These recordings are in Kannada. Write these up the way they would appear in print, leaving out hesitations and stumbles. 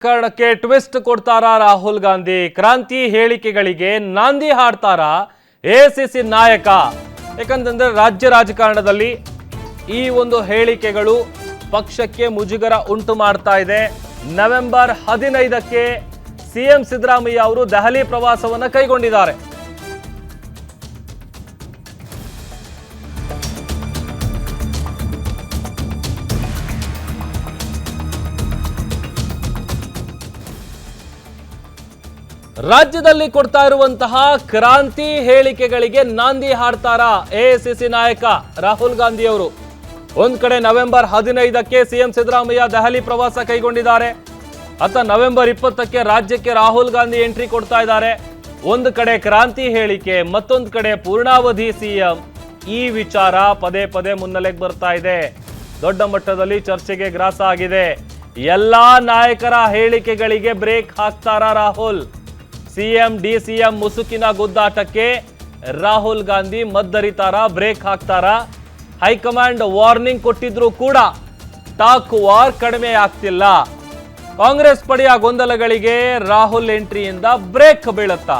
ರಾಜಕಾರಣಕ್ಕೆ ಟ್ವಿಸ್ಟ್ ಕೊಡ್ತಾರಾ ರಾಹುಲ್ ಗಾಂಧಿ? ಕ್ರಾಂತಿ ಹೇಳಿಕೆಗಳಿಗೆ ನಾಂದಿ ಹಾಡ್ತಾರಾ ಎಸಿಸಿ ನಾಯಕ? ಯಾಕಂತಂದ್ರೆ ರಾಜ್ಯ ರಾಜಕಾರಣದಲ್ಲಿ ಈ ಒಂದು ಹೇಳಿಕೆಗಳು ಪಕ್ಷಕ್ಕೆ ಮುಜುಗರ ಉಂಟು ಮಾಡ್ತಾ ಇದೆ. ನವೆಂಬರ್ 15ಕ್ಕೆ ಸಿಎಂ ಸಿದ್ದರಾಮಯ್ಯ ಅವರು ದೆಹಲಿ ಪ್ರವಾಸವನ್ನು ಕೈಗೊಂಡಿದ್ದಾರೆ. ರಾಜ್ಯದಲ್ಲಿ ಕೊಡ್ತಾ ಇರುವಂತಹ ಕ್ರಾಂತಿ ಹೇಳಿಕೆಗಳಿಗೆ ನಾಂದಿ ಹಾಡ್ತಾರಾ ಎಸಿಸಿ ನಾಯಕ ರಾಹುಲ್ ಗಾಂಧಿ ಅವರು? ಒಂದ್ ಕಡೆ ನವೆಂಬರ್ 15ಕ್ಕೆ ಸಿಎಂ ಸಿದ್ದರಾಮಯ್ಯ ದೆಹಲಿ ಪ್ರವಾಸ ಕೈಗೊಂಡಿದ್ದಾರೆ. ನವೆಂಬರ್ 20ಕ್ಕೆ ರಾಜ್ಯಕ್ಕೆ ರಾಹುಲ್ ಗಾಂಧಿ ಎಂಟ್ರಿ ಕೊಡ್ತಾ ಇದ್ದಾರೆ. ಒಂದು ಕಡೆ ಕ್ರಾಂತಿ ಹೇಳಿಕೆ, ಮತ್ತೊಂದು ಕಡೆ ಪೂರ್ಣಾವಧಿ ಸಿಎಂ. ಈ ವಿಚಾರ ಪದೇ ಪದೇ ಮುನ್ನೆಲೆಗೆ ಬರ್ತಾ ಇದೆ. ದೊಡ್ಡ ಮಟ್ಟದಲ್ಲಿ ಚರ್ಚೆಗೆ ಗ್ರಾಸ ಆಗಿದೆ. ಎಲ್ಲಾ ನಾಯಕರ ಹೇಳಿಕೆಗಳಿಗೆ ಬ್ರೇಕ್ ಹಾಕ್ತಾರಾ ರಾಹುಲ್? ಸಿಎಂ ಡಿಸಿಎಂ ಮುಸುಕಿನ ಗುದ್ದಾಟಕ್ಕೆ ರಾಹುಲ್ ಗಾಂಧಿ ಮದ್ದರಿತಾರ, ಬ್ರೇಕ್ ಹಾಕ್ತಾರ? ಹೈಕಮಾಂಡ್ ವಾರ್ನಿಂಗ್ ಕೊಟ್ಟಿದ್ರು ಕೂಡ ಟಾಕ್ ವಾರ್ ಕಡಿಮೆ ಆಗ್ತಿಲ್ಲ. ಕಾಂಗ್ರೆಸ್ ಪಡೆಯ ಗೊಂದಲಗಳಿಗೆ ರಾಹುಲ್ ಎಂಟ್ರಿಯಿಂದ ಬ್ರೇಕ್ ಬೀಳುತ್ತಾ?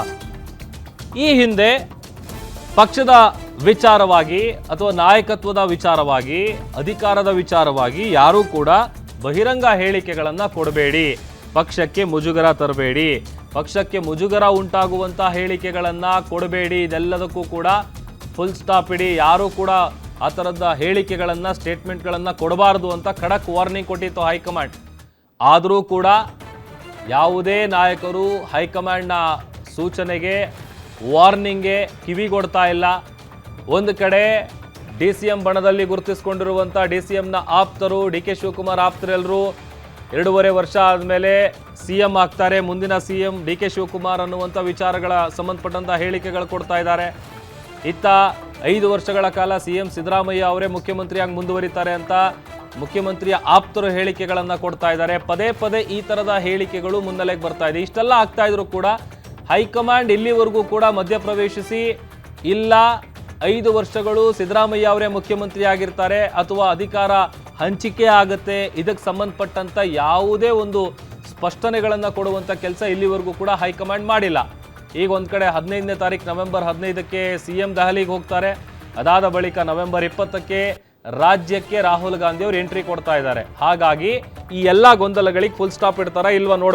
ಈ ಹಿಂದೆ ಪಕ್ಷದ ವಿಚಾರವಾಗಿ ಅಥವಾ ನಾಯಕತ್ವದ ವಿಚಾರವಾಗಿ, ಅಧಿಕಾರದ ವಿಚಾರವಾಗಿ ಯಾರೂ ಕೂಡ ಬಹಿರಂಗ ಹೇಳಿಕೆಗಳನ್ನ ಕೊಡಬೇಡಿ, ಪಕ್ಷಕ್ಕೆ ಮುಜುಗರ ತರಬೇಡಿ, ಪಕ್ಷಕ್ಕೆ ಮುಜುಗರ ಉಂಟಾಗುವಂತ ಹೇಳಿಕೆಗಳನ್ನ ಕೊಡಬೇಡಿ, ಇದೆಲ್ಲದಕ್ಕೂ ಕೂಡ ಫುಲ್ ಸ್ಟಾಪ್ ಇಡಿ, ಯಾರೂ ಕೂಡ ಆ ಥರದ ಹೇಳಿಕೆಗಳನ್ನ ಸ್ಟೇಟ್ಮೆಂಟ್ಗಳನ್ನ ಕೊಡಬಾರದು ಅಂತ ಖಡಕ್ ವಾರ್ನಿಂಗ್ ಕೊಟ್ಟಿತ್ತು ಹೈಕಮಾಂಡ್. ಆದರೂ ಕೂಡ ಯಾವುದೇ ನಾಯಕರು ಹೈಕಮಾಂಡ್ನ ಸೂಚನೆಗೆ, ವಾರ್ನಿಂಗ್ಗೆ ಕಿವಿಗೊಡ್ತಾ ಇಲ್ಲ. ಒಂದು ಕಡೆ ಡಿಸಿಎಂ ಬಣದಲ್ಲಿ ಗುರುತಿಸಿಕೊಂಡಿರುವಂಥ ಡಿಸಿಎಂನ ಆಪ್ತರು, ಡಿ.ಕೆ. ಶಿವಕುಮಾರ್ ಆಪ್ತರೆಲ್ಲರೂ 2.5 ವರ್ಷ ಆದಮೇಲೆ ಸಿಎಂ ಆಗ್ತಾರೆ, ಮುಂದಿನ ಸಿಎಂ ಡಿ.ಕೆ. ಶಿವಕುಮಾರ್ ಅನ್ನುವಂಥ ವಿಚಾರಗಳ ಸಂಬಂಧಪಟ್ಟಂಥ ಹೇಳಿಕೆಗಳು ಕೊಡ್ತಾ ಇದ್ದಾರೆ. ಇತ್ತ 5 ವರ್ಷಗಳ ಕಾಲ ಸಿಎಂ ಸಿದ್ದರಾಮಯ್ಯ ಅವರೇ ಮುಖ್ಯಮಂತ್ರಿಯಾಗಿ ಮುಂದುವರಿತಾರೆ ಅಂತ ಮುಖ್ಯಮಂತ್ರಿಯ ಆಪ್ತರು ಹೇಳಿಕೆಗಳನ್ನು ಕೊಡ್ತಾ ಇದ್ದಾರೆ. ಪದೇ ಪದೇ ಈ ಥರದ ಹೇಳಿಕೆಗಳು ಮುನ್ನೆಲೆಗೆ ಬರ್ತಾ ಇದೆ. ಇಷ್ಟೆಲ್ಲ ಆಗ್ತಾ ಇದ್ರು ಕೂಡ ಹೈಕಮಾಂಡ್ ಇಲ್ಲಿವರೆಗೂ ಕೂಡ ಮಧ್ಯಪ್ರವೇಶಿಸಿ ಇಲ್ಲ 5 ವರ್ಷಗಳು ಸಿದ್ದರಾಮಯ್ಯ ಅವರೇ ಮುಖ್ಯಮಂತ್ರಿ ಆಗಿರ್ತಾರೆ ಅಥವಾ ಅಧಿಕಾರ ಹಂಚಿಕೆ ಆಗುತ್ತೆ, ಇದಕ್ಕೆ ಸಂಬಂಧಪಟ್ಟಂತ ಯಾವುದೇ ಒಂದು ಸ್ಪಷ್ಟನೆಗಳನ್ನು ಕೊಡುವಂಥ ಕೆಲಸ ಇಲ್ಲಿವರೆಗೂ ಕೂಡ ಹೈಕಮಾಂಡ್ ಮಾಡಿಲ್ಲ. ಈಗ ಒಂದು ಕಡೆ 15ನೇ ತಾರೀಕು ನವೆಂಬರ್ 15ಕ್ಕೆ ಸಿಎಂ ದೆಹಲಿಗೆ ಹೋಗ್ತಾರೆ. ಅದಾದ ಬಳಿಕ ನವೆಂಬರ್ 20ಕ್ಕೆ ರಾಜ್ಯಕ್ಕೆ ರಾಹುಲ್ ಗಾಂಧಿ ಅವರು ಎಂಟ್ರಿ ಕೊಡ್ತಾ ಇದ್ದಾರೆ. ಹಾಗಾಗಿ ಈ ಎಲ್ಲ ಗೊಂದಲಗಳಿಗೆ ಫುಲ್ ಸ್ಟಾಪ್ ಇಡ್ತಾರಾ ಇಲ್ವಾ ನೋಡ್ಬೇಕು.